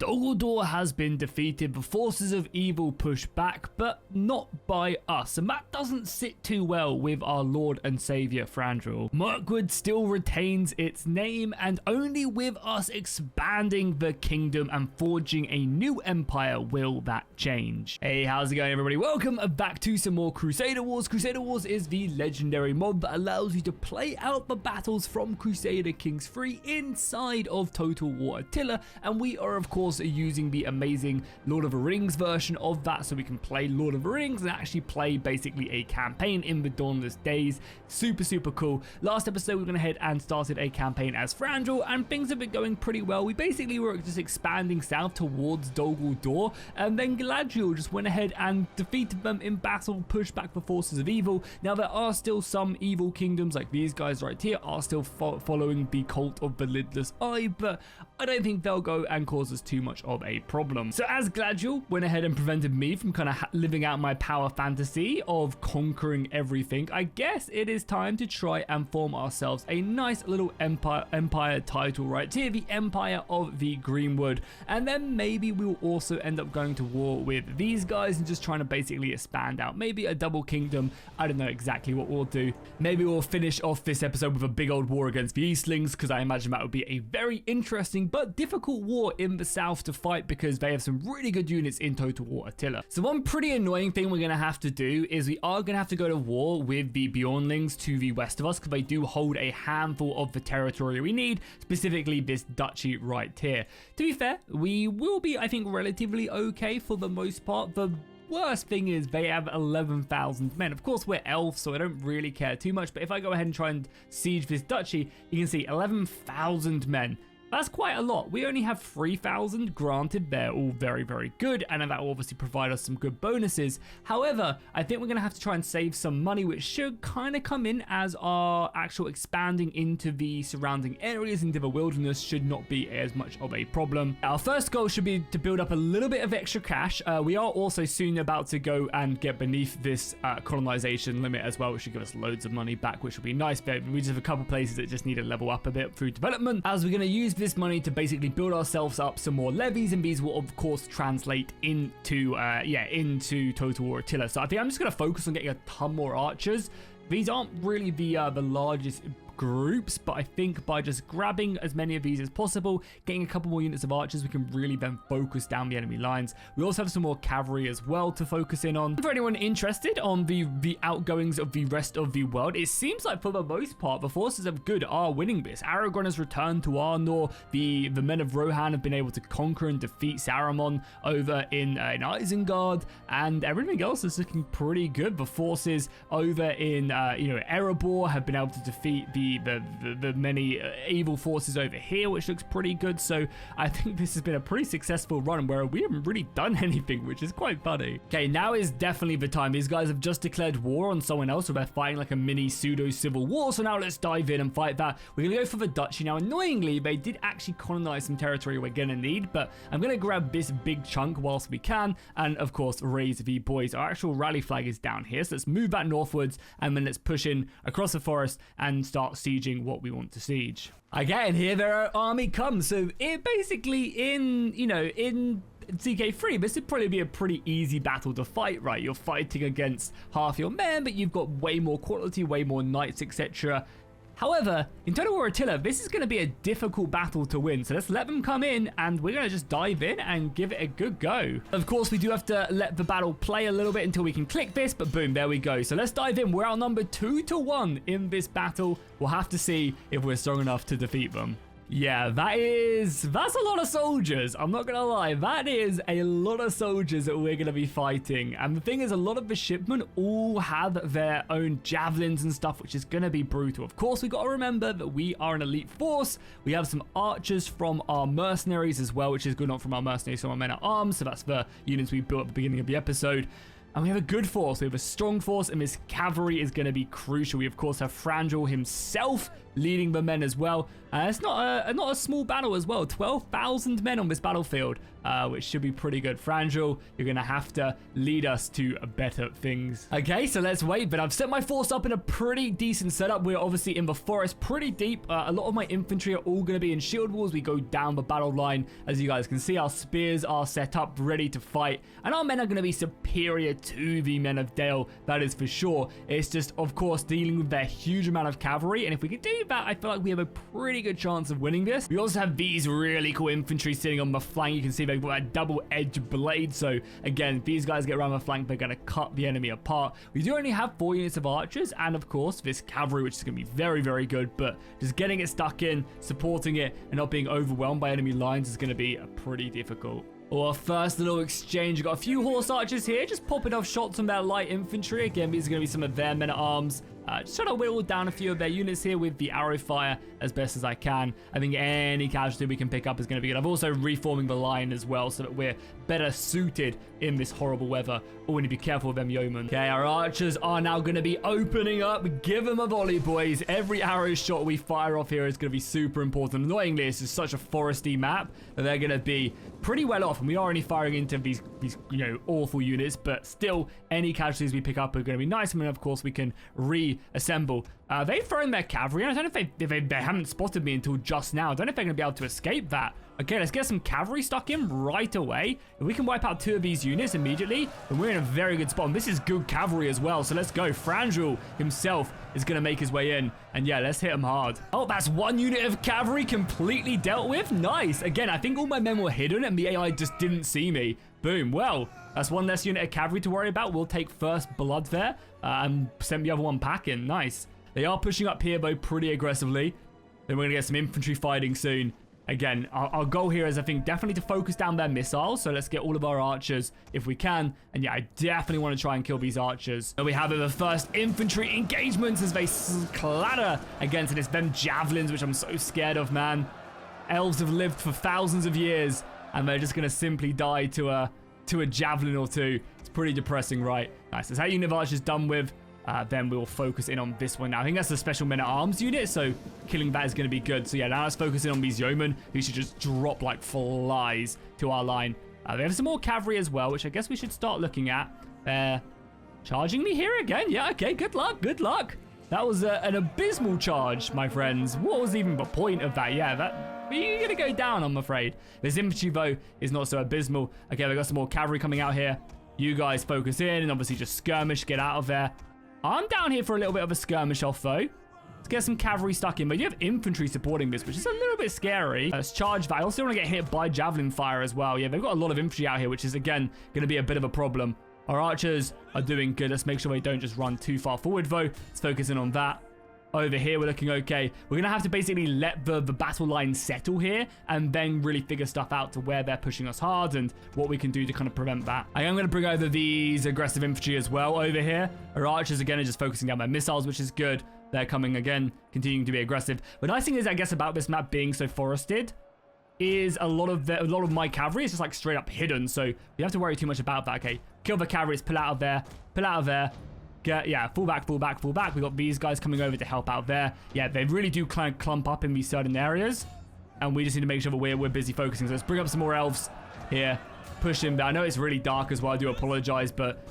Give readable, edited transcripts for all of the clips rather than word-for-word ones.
Dumbledore has been defeated, the forces of evil push back, but not by us, and that doesn't sit too well with our Lord and Saviour Thranduil. Mirkwood still retains its name, and only with us expanding the kingdom and forging a new empire will that change. Hey, how's it going everybody? Welcome back to some more Crusader Wars. Crusader Wars is the legendary mod that allows you to play out the battles from Crusader Kings 3 inside of Total War Attila, and we are of course using the amazing Lord of the Rings version of that, so we can play Lord of the Rings and actually play basically a campaign in the Dawnless Days. Super cool. Last episode we went ahead and started a campaign as Thranduil, and things have been going pretty well. We basically were just expanding south towards Dol Guldur, and then Galadriel just went ahead and defeated them in battle, pushed back the forces of evil. Now there are still some evil kingdoms, like these guys right here are still following the cult of the Lidless Eye, but I don't think they'll go and cause us too much of a problem. So as Galadriel went ahead and prevented me from kind of living out my power fantasy of conquering everything, I guess it is time to try and form ourselves a nice little empire title right here, the Empire of the Greenwood, and then maybe we will also end up going to war with these guys and just trying to basically expand out, maybe a double kingdom. I don't know exactly what we'll do. Maybe we'll finish off this episode with a big old war against the Eastlings, because I imagine that would be a very interesting but difficult war in the south to fight, because they have some really good units in Total War Attila. So one pretty annoying thing we're going to have to do is we are going to have to go to war with the Bjornlings to the west of us, because they do hold a handful of the territory we need, specifically this duchy right here. To be fair, we will be, I think, relatively okay for the most part. The worst thing is they have 11,000 men. Of course, we're elves, so I don't really care too much, but if I go ahead and try and siege this duchy, you can see 11,000 men. That's quite a lot. We only have 3,000. Granted, they're all very good, and that will obviously provide us some good bonuses. However, I think we're going to have to try and save some money, which should kind of come in as our actual expanding into the surrounding areas, into the wilderness should not be as much of a problem. Our first goal should be to build up a little bit of extra cash. We are also soon about to go and get beneath this colonization limit as well, which should give us loads of money back, which will be nice. But we just have a couple places that just need to level up a bit through development, as we're going to use this money to basically build ourselves up some more levies, and these will of course translate into into Total War Attila. So I think I'm just going to focus on getting a ton more archers. These aren't really the largest groups, but I think by just grabbing as many of these as possible, getting a couple more units of archers, we can really then focus down the enemy lines. We also have some more cavalry as well to focus in on. For anyone interested on the outgoings of the rest of the world, it seems like for the most part the forces of good are winning this. Aragorn has returned to Arnor. The men of Rohan have been able to conquer and defeat Saruman over in Isengard, and everything else is looking pretty good. The forces over in Erebor have been able to defeat the many evil forces over here, which looks pretty good. So I think this has been a pretty successful run where we haven't really done anything, which is quite funny. Okay, now is definitely the time. These guys have just declared war on someone else, so they're fighting like a mini pseudo civil war. So now let's dive in and fight that. We're gonna go for the duchy. Now annoyingly, they did actually colonize some territory we're gonna need, but I'm gonna grab this big chunk whilst we can, and of course raise the boys. Our actual rally flag is down here, so let's move that northwards, and then let's push in across the forest and start sieging what we want to siege. Again, here their army comes. So it basically in CK3, this would probably be a pretty easy battle to fight, right? You're fighting against half your men, but you've got way more quality, way more knights, etc. However, in Total War Attila, this is going to be a difficult battle to win, so let's let them come in, and we're going to just dive in and give it a good go. Of course, we do have to let the battle play a little bit until we can click this, but boom, there we go. So let's dive in. We're outnumbered 2-1 in this battle. We'll have to see if we're strong enough to defeat them. Yeah, that's a lot of soldiers. I'm not gonna lie, that is a lot of soldiers that we're gonna be fighting. And the thing is, a lot of the shipmen all have their own javelins and stuff, which is gonna be brutal. Of course, we gotta remember that we are an elite force. We have some archers from our mercenaries as well, which is good, not from our mercenaries, from our men at arms. So that's the units we built at the beginning of the episode. And we have a good force. We have a strong force, and this cavalry is going to be crucial. We, of course, have Frandrel himself leading the men as well. It's not a small battle as well. 12,000 men on this battlefield, which should be pretty good. Frandrel, you're going to have to lead us to better things. Okay, so let's wait. But I've set my force up in a pretty decent setup. We're obviously in the forest pretty deep. A lot of my infantry are all going to be in shield walls. We go down the battle line. As you guys can see, our spears are set up, ready to fight. And our men are going to be superior to the men of Dale. That is for sure. It's just, of course, dealing with their huge amount of cavalry. And if we can do that, I feel like we have a pretty good chance of winning this. We also have these really cool infantry sitting on the flank. You can see they've got that double-edged blade. So again, if these guys get around the flank, they're going to cut the enemy apart. We do only have 4 units of archers, and of course this cavalry, which is going to be very, very good. But just getting it stuck in, supporting it, and not being overwhelmed by enemy lines is going to be pretty difficult. Well, our first little exchange, we've got a few horse archers here, just popping off shots on their light infantry. Again, these are going to be some of their men-at-arms. Just trying to whittle down a few of their units here with the arrow fire as best as I can. I think any casualty we can pick up is going to be good. I'm also reforming the line as well so that we're better suited in this horrible weather. Oh, we need to be careful with them yeomen. Okay, our archers are now going to be opening up. Give them a volley, boys. Every arrow shot we fire off here is going to be super important. Annoyingly, this is such a foresty map that they're going to be pretty well off. And we are only firing into these awful units, but still, any casualties we pick up are going to be nice. And then, of course, we can reassemble. They've thrown their cavalry, and I don't know if they haven't spotted me until just now. I don't know if they're going to be able to escape that. Okay, let's get some cavalry stuck in right away. If we can wipe out 2 of these units immediately, then we're in a very good spot. And this is good cavalry as well, so let's go. Frandrel himself is going to make his way in. And yeah, let's hit him hard. Oh, that's 1 unit of cavalry completely dealt with. Nice. Again, I think all my men were hidden, and the AI just didn't see me. Boom. Well, that's 1 less unit of cavalry to worry about. We'll take first blood there and send the other one packing. Nice. They are pushing up here, though, pretty aggressively. Then we're going to get some infantry fighting soon. Again, our goal here is, I think, definitely to focus down their missiles. So let's get all of our archers if we can. And yeah, I definitely want to try and kill these archers. So we have the first infantry engagements as they clatter against this. Them javelins, which I'm so scared of, man. Elves have lived for thousands of years, and they're just going to simply die to a javelin or 2. It's pretty depressing, right? Nice. That's how unit of archers done with. Then we'll focus in on this one now. I think that's the special men-at-arms unit, so killing that is going to be good. So yeah, now let's focus in on these yeomen, who should just drop like flies to our line. They have some more cavalry as well, which I guess we should start looking at. They're charging me here again. Yeah, okay, good luck, good luck. That was an abysmal charge, my friends. What was even the point of that? Yeah, you're going to go down, I'm afraid. This infantry, though, is not so abysmal. Okay, we've got some more cavalry coming out here. You guys focus in and obviously just skirmish, get out of there. I'm down here for a little bit of a skirmish off, though. Let's get some cavalry stuck in. But you have infantry supporting this, which is a little bit scary. Let's charge that. I also want to get hit by javelin fire as well. Yeah, they've got a lot of infantry out here, which is, again, going to be a bit of a problem. Our archers are doing good. Let's make sure they don't just run too far forward, though. Let's focus in on that. Over here, we're looking okay. We're going to have to basically let the battle line settle here and then really figure stuff out to where they're pushing us hard and what we can do to kind of prevent that. I am going to bring over these aggressive infantry as well over here. Our archers, again, are just focusing down their missiles, which is good. They're coming again, continuing to be aggressive. The nice thing is, I guess, about this map being so forested is a lot of my cavalry is just like straight up hidden. So you don't have to worry too much about that. Okay, kill the cavalry, pull out of there, pull out of there. Yeah, fall back, fall back, fall back. We got these guys coming over to help out there. Yeah, they really do kind of clump up in these certain areas. And we just need to make sure that we're busy focusing. So let's bring up some more elves here. Push him. I know it's really dark as well. I do apologize, but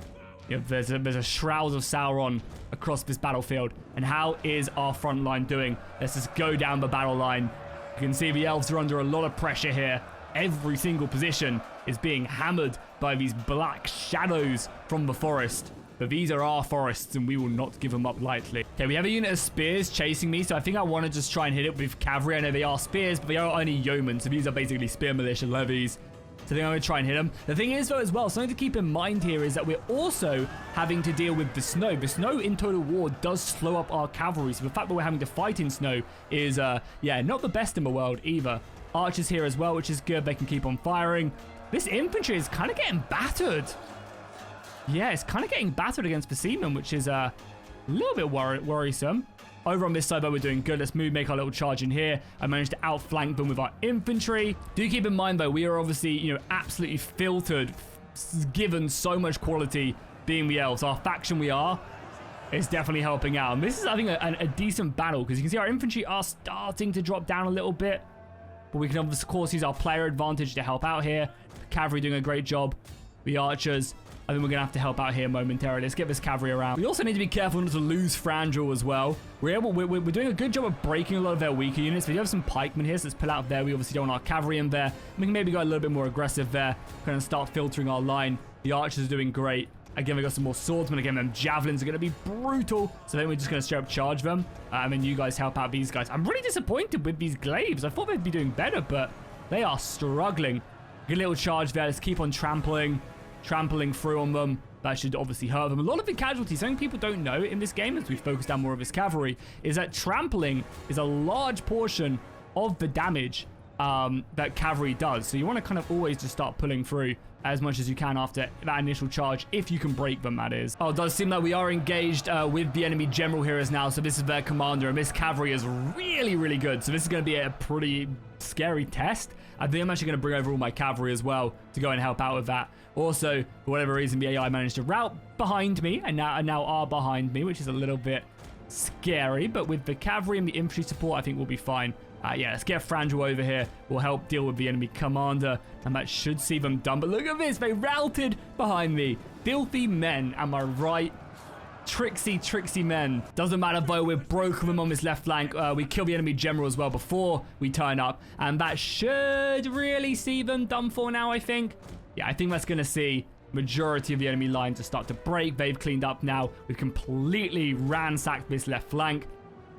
you know, there's a shroud of Sauron across this battlefield. And how is our front line doing? Let's just go down the battle line. You can see the elves are under a lot of pressure here. Every single position is being hammered by these black shadows from the forest. But these are our forests, and we will not give them up lightly. Okay, we have a unit of spears chasing me, so I think I want to just try and hit it with cavalry. I know they are spears, but they are only yeomen, so these are basically spear militia levies. So I think I'm going to try and hit them. The thing is, though, as well, something to keep in mind here is that we're also having to deal with the snow. The snow in Total War does slow up our cavalry, so the fact that we're having to fight in snow is, yeah, not the best in the world either. Archers here as well, which is good. They can keep on firing. This infantry is kind of getting battered. Yeah, it's kind of getting battered against the seamen, which is a little bit worrisome. Over on this side, though, we're doing good. Let's make our little charge in here. I managed to outflank them with our infantry. Do keep in mind, though, we are obviously, absolutely filtered, given so much quality being the elves, our faction we are, is definitely helping out. And this is, I think, a decent battle, because you can see our infantry are starting to drop down a little bit. But we can, of course, use our player advantage to help out here. The cavalry doing a great job. The archers, I think we're going to have to help out here momentarily. Let's get this cavalry around. We also need to be careful not to lose Frandral as well. We're doing a good job of breaking a lot of their weaker units. We do have some pikemen here, so let's pull out there. We obviously don't want our cavalry in there. We can maybe go a little bit more aggressive there. Kind of start filtering our line. The archers are doing great. Again, we got some more swordsmen. Again, them javelins are going to be brutal. So then we're just going to straight up charge them. And then you guys help out these guys. I'm really disappointed with these glaives. I thought they'd be doing better, but they are struggling. Get a little charge there. Let's keep on trampling through on them. That should obviously hurt them. A lot of the casualties, something people don't know in this game, as we focus down more of this cavalry, is that trampling is a large portion of the damage that cavalry does. So you want to kind of always just start pulling through as much as you can after that initial charge, if you can break them, that is. Oh, it does seem like we are engaged with the enemy general here as now. So this is their commander, and this cavalry is really, really good. So this is going to be a pretty scary test. I think I'm actually going to bring over all my cavalry as well to go and help out with that. Also, for whatever reason, the AI managed to rout behind me and now are behind me, which is a little bit scary. But with the cavalry and the infantry support, I think we'll be fine. Yeah, let's get Frandral over here. We'll help deal with the enemy commander, and that should see them done. But look at this. They routed behind me. Filthy men, am I right? Tricksy men. Doesn't matter though, we've broken them on this left flank. We kill the enemy general as well before we turn up, and that should really see them done for now, I think. Yeah, I think that's going to see majority of the enemy line to start to break. They've cleaned up now. We've completely ransacked this left flank.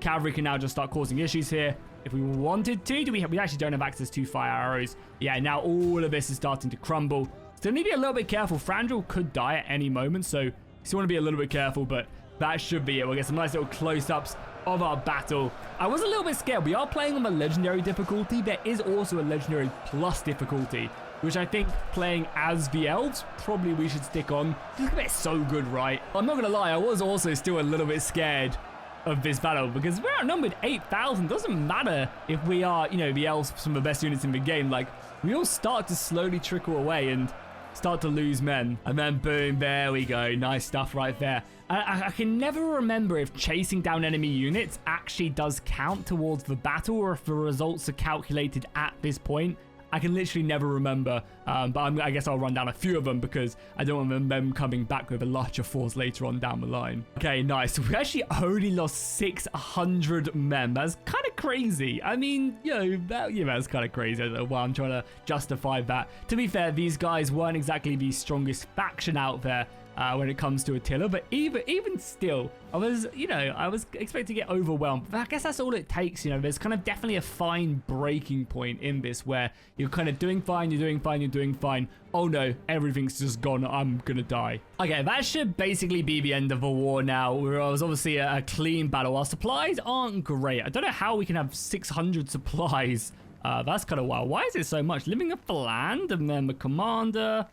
Cavalry can now just start causing issues here if we wanted to. We actually don't have access to fire arrows. Yeah, now all of this is starting to crumble. Still need to be a little bit careful. Frandral could die at any moment, so you still want to be a little bit careful, but that should be it. We'll get some nice little close-ups of our battle. I was a little bit scared. We are playing on the legendary difficulty. There is also a legendary plus difficulty, which I think playing as the elves, probably we should stick on. Look at it, so good, right? I'm not going to lie, I was also still a little bit scared of this battle, because we're outnumbered 8,000. Doesn't matter if we are, you know, the elves, some of the best units in the game. Like, we all start to slowly trickle away and start to lose men. And then boom, there we go. Nice stuff right there. I can never remember if chasing down enemy units actually does count towards the battle, or if the results are calculated at this point. I can literally never remember, but I guess I'll run down a few of them because I don't want them coming back with a larger force later on down the line. Okay, nice. We actually only lost 600 men. That's kind of crazy. I mean, that's kind of crazy. I don't know why I'm trying to justify that. To be fair, these guys weren't exactly the strongest faction out there when it comes to Attila, but even still, I was expecting to get overwhelmed. But I guess that's all it takes. There's kind of definitely a fine breaking point in this where you're kind of doing fine, you're doing fine. Oh no, everything's just gone. I'm gonna die. Okay, that should basically be the end of the war now. It was obviously a clean battle. Our supplies aren't great. I don't know how we can have 600 supplies. That's kind of wild. Why is it so much? Living off the land, and then the commander.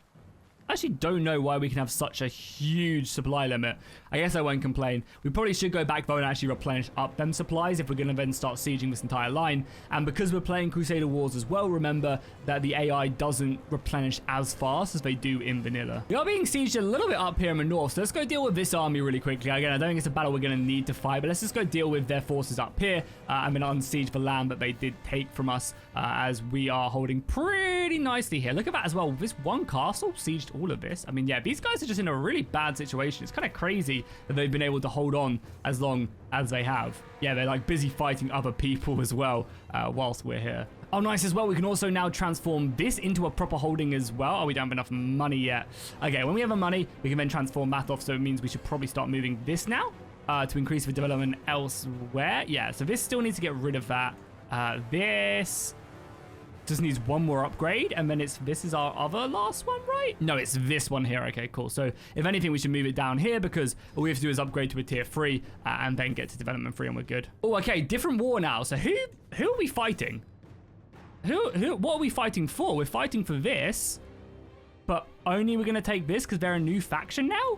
I actually don't know why we can have such a huge supply limit. I guess I won't complain. We probably should go back though and actually replenish up them supplies if we're going to then start sieging this entire line. And because we're playing Crusader Wars as well, remember that the AI doesn't replenish as fast as they do in vanilla. We are being sieged a little bit up here in the north, so let's go deal with this army really quickly. Again, I don't think it's a battle we're going to need to fight, but let's just go deal with their forces up here and then unsiege the land that they did take from us as we are holding pretty nicely here. Look at that as well. This one castle sieged all of this. I mean, yeah, these guys are just in a really bad situation. It's kind of crazy that they've been able to hold on as long as they have. Yeah, they're like busy fighting other people as well whilst we're here. Oh, nice as well. We can also now transform this into a proper holding as well. Oh, we don't have enough money yet. Okay, when we have the money, we can then transform that off. So it means we should probably start moving this now to increase the development elsewhere. Yeah, so this still needs to get rid of that. This just needs one more upgrade, and then this is our other last one, right? No, it's this one here. Okay, cool. So if anything, we should move it down here because all we have to do is upgrade to a tier 3 and then get to development 3 and we're good. Oh, okay, different war now. So who are we fighting? What are we fighting for? We're fighting for this, but only we're gonna take this because they're a new faction now?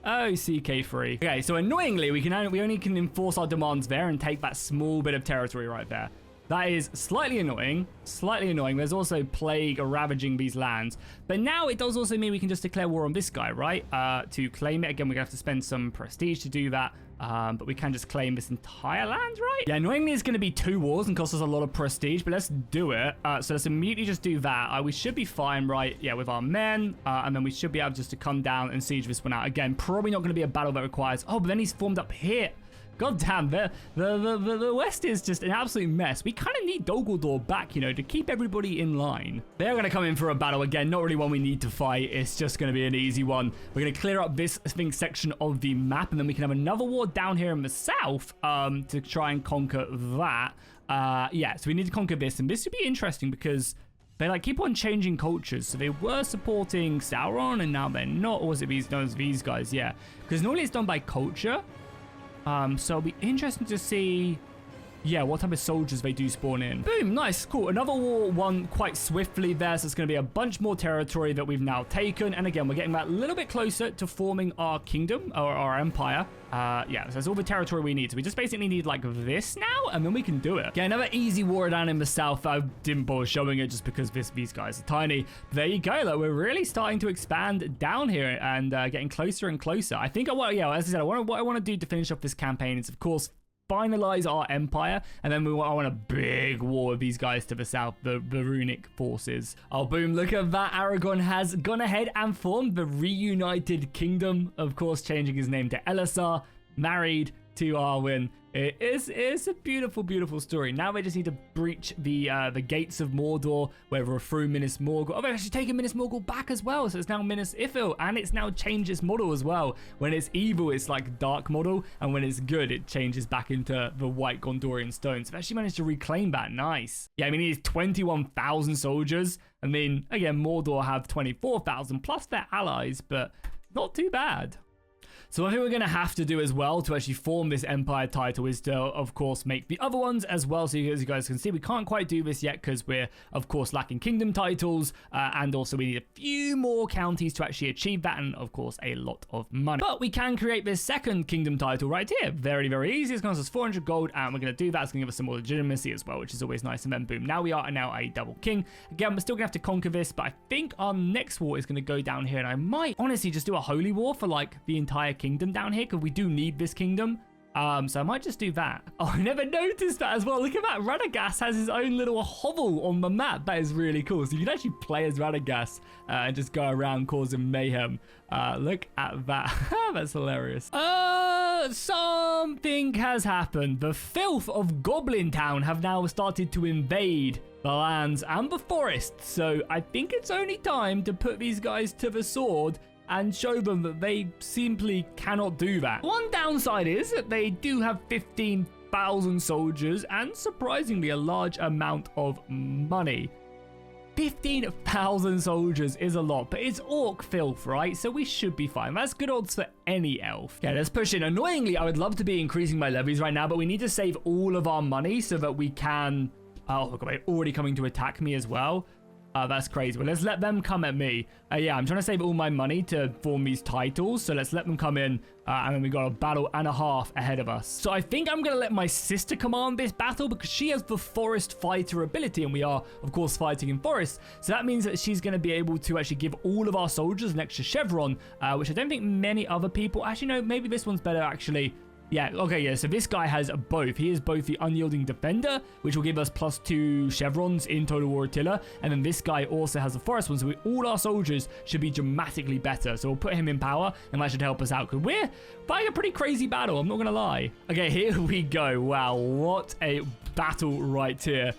Oh, CK3. Okay, so annoyingly, we only can enforce our demands there and take that small bit of territory right there. That is slightly annoying. Slightly annoying. There's also plague ravaging these lands. But now it does also mean we can just declare war on this guy, right? To claim it. Again, we're going to have to spend some prestige to do that. But we can just claim this entire land, right? Yeah, annoyingly, it's going to be 2 wars and cost us a lot of prestige, but let's do it. So let's immediately just do that. We should be fine, right? Yeah, with our men. And then we should be able just to come down and siege this one out. Again, probably not going to be a battle that requires... Oh, but then he's formed up here. God damn, the West is just an absolute mess. We kind of need Dogaldor back, you know, to keep everybody in line. They're going to come in for a battle again. Not really one we need to fight. It's just going to be an easy one. We're going to clear up this section of the map, and then we can have another war down here in the south to try and conquer that. Yeah, so we need to conquer this, and this would be interesting because... They like keep on changing cultures. So they were supporting Sauron and now they're not. Or was it these guys? Yeah. Because normally it's done by culture. So it'll be interesting to see, yeah, what type of soldiers they do spawn in. Boom, nice, cool. Another war won quite swiftly there, so it's going to be a bunch more territory that we've now taken. And again, we're getting that a little bit closer to forming our kingdom, or our empire. Yeah, so that's all the territory we need. So we just basically need like this now, and then we can do it. Okay, another easy war down in the south. I didn't bother showing it just because these guys are tiny. There you go, like, we're really starting to expand down here and getting closer and closer. I think, yeah, as I said, what I want to do to finish off this campaign is, of course, finalize our empire, and then I want a big war with these guys to the south, the runic forces. Oh, boom, look at that. Aragorn has gone ahead and formed the reunited kingdom, of course, changing his name to Elisar, married to Arwen. It's a beautiful, beautiful story. Now they just need to breach the gates of Mordor, where we're through Minas Morgul. Oh, they've actually taken Minas Morgul back as well, so it's now Minas Ithil, and it's now changed its model as well. When it's evil, it's like dark model, and when it's good, it changes back into the white Gondorian stone. So they've actually managed to reclaim that. Nice. Yeah, I mean, he's 21,000 soldiers. I mean, again, Mordor have 24,000 plus their allies, but not too bad. So I think we're going to have to do as well to actually form this empire title is to, of course, make the other ones as well. So as you guys can see, we can't quite do this yet because we're, of course, lacking kingdom titles. And also we need a few more counties to actually achieve that. And, of course, a lot of money. But we can create this second kingdom title right here. Very, very easy. It's going to cost us 400 gold. And we're going to do that. It's going to give us some more legitimacy as well, which is always nice. And then, boom, now we are now a double king. Again, we're still going to have to conquer this. But I think our next war is going to go down here. And I might, honestly, just do a holy war for, like, the entire kingdom down here, because we do need this kingdom. So I might just do that. Oh, I never noticed that as well. Look at that. Radagast has his own little hovel on the map. That is really cool. So you can actually play as Radagast and just go around causing mayhem. Look at that. That's hilarious. Something has happened. The filth of Goblin Town have now started to invade the lands and the forests. So I think it's only time to put these guys to the sword and show them that they simply cannot do that. One downside is that they do have 15,000 soldiers and surprisingly a large amount of money. 15,000 soldiers is a lot, but it's orc filth, right? So we should be fine. That's good odds for any elf. Okay, let's push in. Annoyingly, I would love to be increasing my levies right now, but we need to save all of our money so that we can... Oh, look, they're already coming to attack me as well. That's crazy. Well, let's let them come at me. Yeah, I'm trying to save all my money to form these titles. So let's let them come in. And then we got a battle and a half ahead of us. So I think I'm going to let my sister command this battle because she has the forest fighter ability. And we are, of course, fighting in forest. So that means that she's going to be able to actually give all of our soldiers an extra chevron, which I don't think many other people... Actually, no, maybe this one's better, actually. Yeah, okay, yeah, so this guy has both. He is both the Unyielding Defender, which will give us +2 chevrons in Total War Attila, and then this guy also has the Forest one, so all our soldiers should be dramatically better. So we'll put him in power, and that should help us out, because we're fighting a pretty crazy battle, I'm not going to lie. Okay, here we go. Wow, what a battle right here.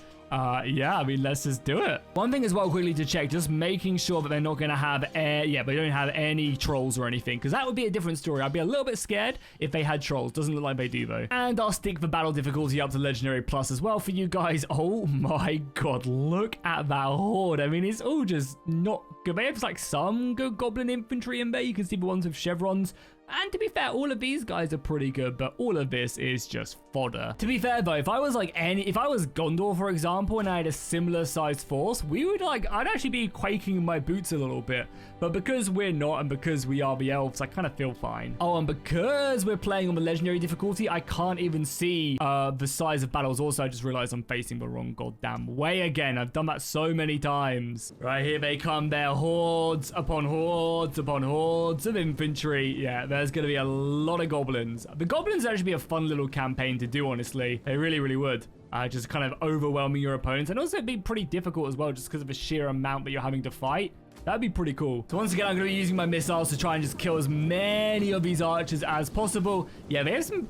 Yeah, I mean, let's just do it. One thing as well, quickly to check, just making sure that they're not going to have, they don't have any trolls or anything, because that would be a different story. I'd be a little bit scared if they had trolls. Doesn't look like they do, though. And I'll stick the battle difficulty up to Legendary Plus as well for you guys. Oh my god, look at that horde. I mean, it's all just not good. They have like some good goblin infantry in there. You can see the ones with chevrons. And to be fair, all of these guys are pretty good, but all of this is just fodder. To be fair though, if I was Gondor, for example, and I had a similar sized force, I'd actually be quaking in my boots a little bit. But because we're not, and because we are the elves, I kind of feel fine. Oh, and because we're playing on the legendary difficulty, I can't even see the size of battles. Also, I just realized I'm facing the wrong goddamn way again. I've done that so many times. Right, here they come. They're hordes upon hordes upon hordes of infantry. Yeah, there's going to be a lot of goblins. The goblins would actually be a fun little campaign to do, honestly. They really, really would. Just kind of overwhelming your opponents. And also it'd be pretty difficult as well, just because of the sheer amount that you're having to fight. That'd be pretty cool. So once again, I'm going to be using my missiles to try and just kill as many of these archers as possible. Yeah, they have some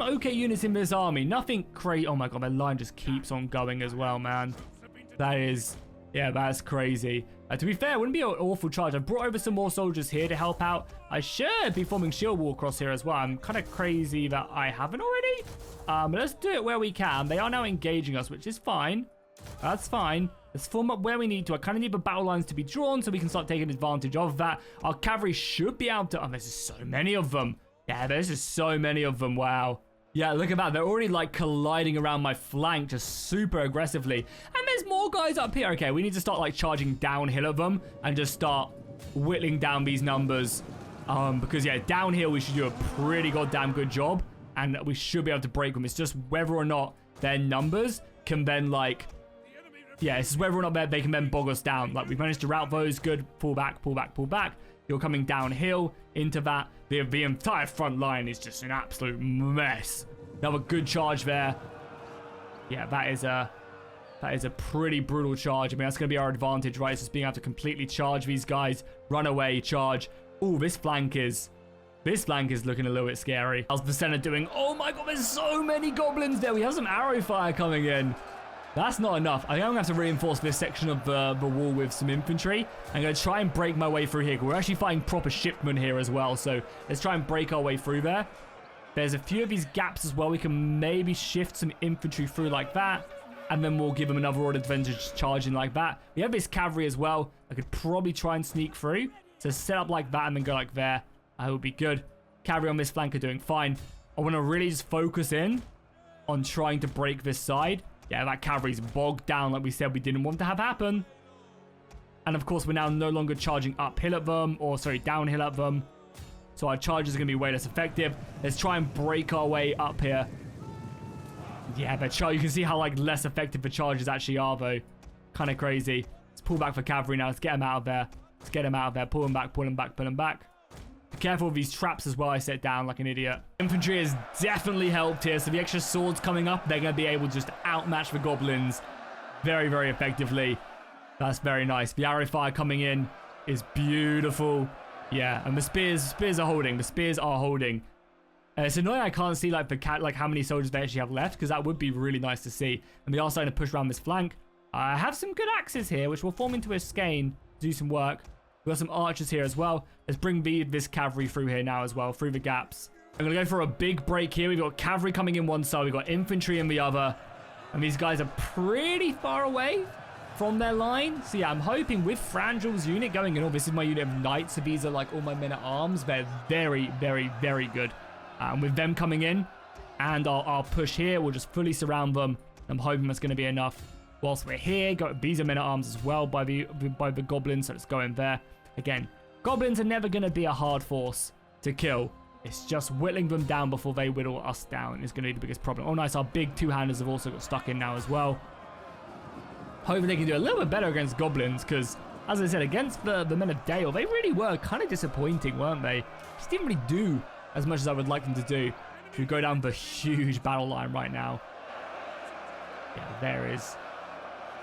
okay units in this army. Nothing crazy. Oh my god, their line just keeps on going as well, man. Yeah, that's crazy. To be fair, it wouldn't be an awful charge. I've brought over some more soldiers here to help out. I should be forming shield wall across here as well. I'm kind of crazy that I haven't already. But let's do it where we can. They are now engaging us, which is fine. That's fine. Let's form up where we need to. I kind of need the battle lines to be drawn so we can start taking advantage of that. Our cavalry should be able to... Oh, there's just so many of them. Yeah, there's just so many of them. Wow. Yeah, look at that. They're already like colliding around my flank just super aggressively. And there's more guys up here. Okay, we need to start like charging downhill of them and just start whittling down these numbers. Because yeah, downhill we should do a pretty goddamn good job. And we should be able to break them. It's just whether or not their numbers can then like... Yeah, it's just whether or not they can then bog us down. Like, we've managed to rout those. Good. Pull back, pull back, pull back. You're coming downhill into that. The entire front line is just an absolute mess. Another good charge there. Yeah, that is a pretty brutal charge. I mean, that's going to be our advantage, right? It's just being able to completely charge these guys. Run away, charge. Ooh, this flank is looking a little bit scary. How's the center doing? Oh my god, there's so many goblins there. We have some arrow fire coming in. That's not enough. I think I'm going to have to reinforce this section of the wall with some infantry. I'm going to try and break my way through here. We're actually fighting proper shipmen here as well. So let's try and break our way through there. There's a few of these gaps as well. We can maybe shift some infantry through like that. And then we'll give them another order advantage charging like that. We have this cavalry as well. I could probably try and sneak through. So set up like that and then go like there. I would be good. Cavalry on this flank are doing fine. I want to really just focus in on trying to break this side. Yeah, that cavalry's bogged down like we said we didn't want to have happen. And of course, we're now no longer charging uphill at them, or sorry, downhill at them. So our charges are going to be way less effective. Let's try and break our way up here. Yeah, you can see how like less effective the charges actually are though. Kind of crazy. Let's pull back for cavalry now. Let's get them out of there. Let's get them out of there. Pull them back, pull them back, pull them back. Be careful with these traps as well. I set down like an idiot. Infantry has definitely helped here. So the extra swords coming up, they're going to be able to just outmatch the goblins very, very effectively. That's very nice. The arrow fire coming in is beautiful. Yeah, and the spears are holding. The spears are holding. It's annoying I can't see like how many soldiers they actually have left, because that would be really nice to see. And they are starting to push around this flank. I have some good axes here, which will form into a skein to do some work. We've got some archers here as well. Let's bring this cavalry through here now as well, through the gaps. I'm going to go for a big break here. We've got cavalry coming in one side. We've got infantry in the other. And these guys are pretty far away from their line. So yeah, I'm hoping with Frangel's unit going in. Oh, this is my unit of knights. So these are like all my men at arms. They're very, very, very good. And with them coming in and our push here, we'll just fully surround them. I'm hoping that's going to be enough. Whilst we're here, these are men at arms as well by the goblins. So let's go in there. Again, goblins are never going to be a hard force to kill. It's just whittling them down before they whittle us down is going to be the biggest problem. Oh, nice. Our big two-handers have also got stuck in now as well. Hopefully they can do a little bit better against goblins because, as I said, against the men of Dale, they really were kind of disappointing, weren't they? Just didn't really do as much as I would like them to do. Should we go down the huge battle line right now? Yeah, there is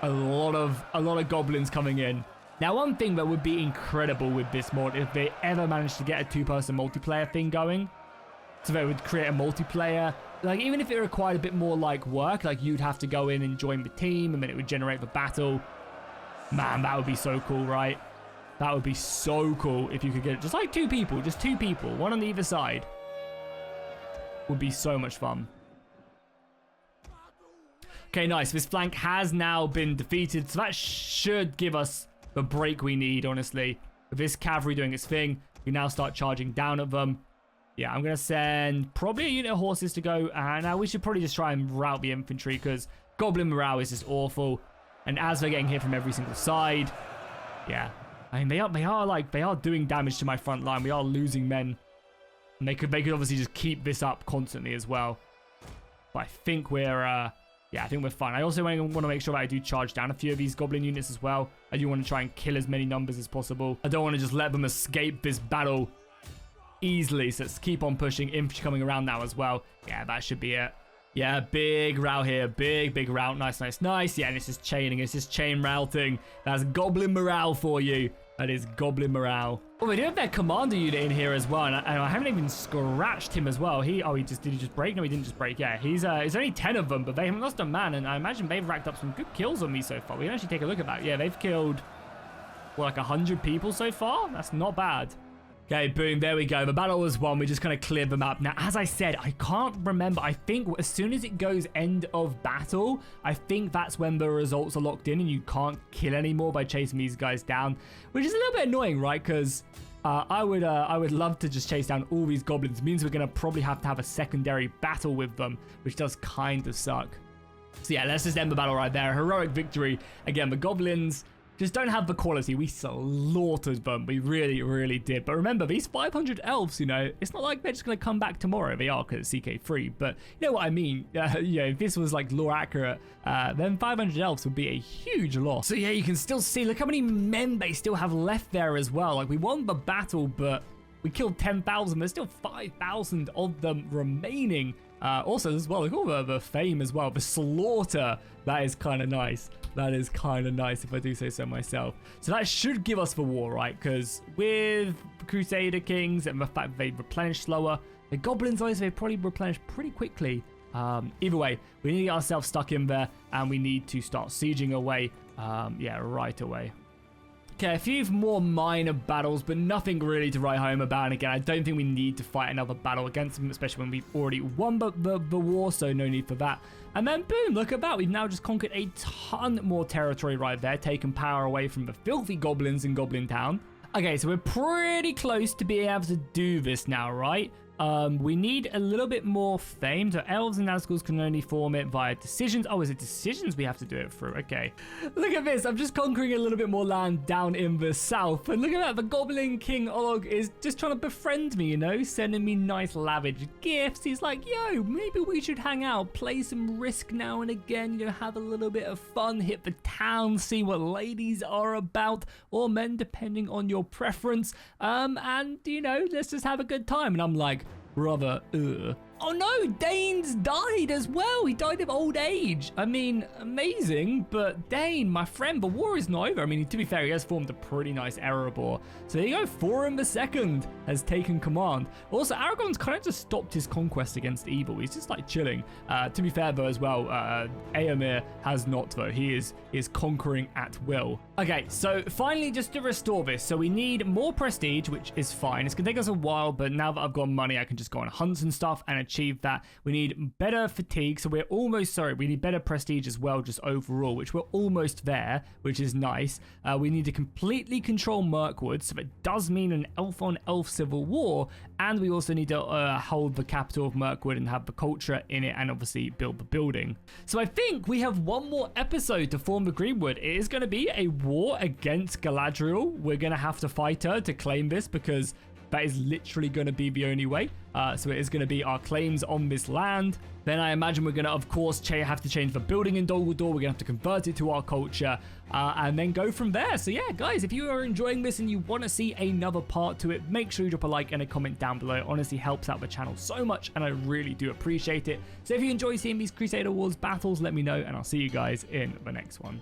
a lot of goblins coming in. Now, one thing that would be incredible with this mod, if they ever managed to get a two-person multiplayer thing going, so they would create a multiplayer, like even if it required a bit more like work, like you'd have to go in and join the team and then it would generate the battle. Man, that would be so cool, right? That would be so cool if you could get just like two people, one on either side. Would be so much fun. Okay, nice. This flank has now been defeated, so that should give us the break we need, honestly. With this cavalry doing its thing, we now start charging down at them. Yeah, I'm going to send probably a unit of horses to go. And we should probably just try and rout the infantry because goblin morale is just awful. And as they're getting hit from every single side, yeah. I mean, they are doing damage to my front line. We are losing men. And they could obviously just keep this up constantly as well. But I think we're fine. I also want to make sure that I do charge down a few of these goblin units as well. I do want to try and kill as many numbers as possible. I don't want to just let them escape this battle easily. So let's keep on pushing. Infantry coming around now as well. Yeah, that should be it. Yeah, big route here. Big route. Nice. Yeah, and it's just chaining. It's just chain routing. That's goblin morale for you. That is goblin morale. Oh, we do have their commander unit in here as well, and I haven't even scratched him as well. Did he just break? No, he didn't just break. Yeah, he's only 10 of them, but they haven't lost a man, and I imagine they've racked up some good kills on me so far. We can actually take a look at that. Yeah, they've killed, well, like 100 people so far. That's not bad. Okay, boom, there we go. The battle was won. We just kind of cleared them up. Now, as I said, I can't remember. I think as soon as it goes end of battle, I think that's when the results are locked in and you can't kill anymore by chasing these guys down, which is a little bit annoying, right? Because I would love to just chase down all these goblins. It means we're going to probably have to have a secondary battle with them, which does kind of suck. So yeah, let's just end the battle right there. Heroic victory. Again, the goblins just don't have the quality. We slaughtered them. We really did. But remember, these 500 elves, you know, it's not like they're just going to come back tomorrow. They are because it's CK3. But you know what I mean? If this was like lore accurate, then 500 elves would be a huge loss. So yeah, you can still see, look how many men they still have left there as well. Like we won the battle, but we killed 10,000. There's still 5,000 of them remaining. Also as well, look all the fame as well. The slaughter, that is kind of nice. That is kind of nice if I do say so myself. So that should give us the war, right? Because with Crusader Kings and the fact that they replenish slower, the Goblins, obviously, they probably replenish pretty quickly. Either way, we need to get ourselves stuck in there and we need to start sieging away, yeah, right away. Okay, a few more minor battles, but nothing really to write home about. And again, I don't think we need to fight another battle against them, especially when we've already won the war, so no need for that. And then boom, look at that. We've now just conquered a ton more territory right there, taking power away from the filthy goblins in Goblin Town. Okay, so we're pretty close to being able to do this now, right? We need a little bit more fame. So elves and Nazguls can only form it via decisions. Oh, is it decisions we have to do it through? Okay. Look at this. I'm just conquering a little bit more land down in the south. And look at that. The Goblin King Olog is just trying to befriend me, you know, sending me nice lavish gifts. He's like, yo, maybe we should hang out, play some Risk now and again, you know, have a little bit of fun, hit the town, see what ladies are about, or men, depending on your preference. And, you know, let's just have a good time. And I'm like, brother, oh no, Dane's died as well. He died of old age. I mean, amazing, but Dane, my friend, the war is not over. I mean, to be fair, he has formed a pretty nice Erebor. So there you go, Thorin II has taken command. Also, Aragorn's kind of just stopped his conquest against evil. He's just like chilling. To be fair though as well, Eomer has not though. He is conquering at will. Okay, so finally just to restore this. So we need more prestige, which is fine. It's gonna take us a while, but now that I've got money, I can just go on hunts and stuff and achieve that. We need better fatigue, so we need better prestige as well, just overall, which we're almost there, which is nice. We need to completely control Mirkwood, so it does mean an elf-on-elf civil war, and we also need to hold the capital of Mirkwood and have the culture in it, and obviously build the building. So I think we have one more episode to form the Greenwood. It is going to be a war against Galadriel. We're going to have to fight her to claim this, because that is literally going to be the only way. So it is going to be our claims on this land. Then I imagine we're going to, of course, have to change the building in Dol Guldur. We're going to have to convert it to our culture and then go from there. So yeah, guys, if you are enjoying this and you want to see another part to it, make sure you drop a like and a comment down below. It honestly helps out the channel so much, and I really do appreciate it. So if you enjoy seeing these Crusader Wars battles, let me know, and I'll see you guys in the next one.